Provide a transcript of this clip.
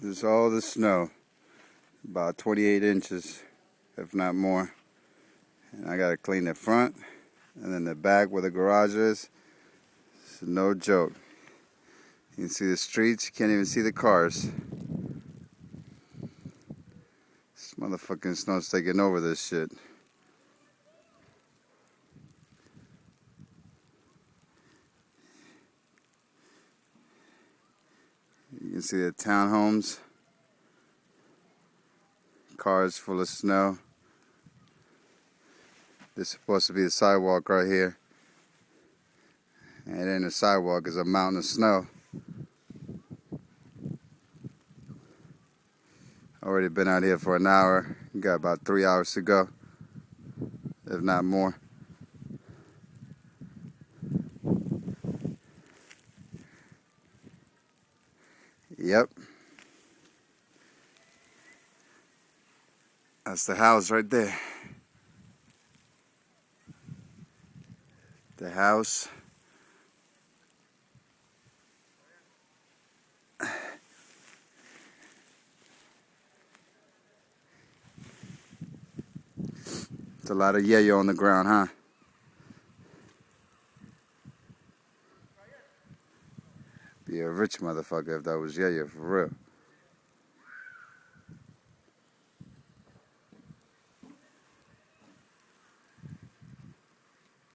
This is all the snow. About 28 inches, if not more. And I gotta clean the front and then the back where the garage is. It's no joke. You can see the streets, you can't even see the cars. This motherfucking snow's taking over this shit. You can see the townhomes. Cars full of snow. This is supposed to be the sidewalk right here. And it ain't a sidewalk, it's a mountain of snow. Already been out here for an hour. Got about 3 hours to go, if not more. Yep. That's the house right there. The house. It's a lot of yayo on the ground, huh? Be a rich motherfucker if that was yayo, for real.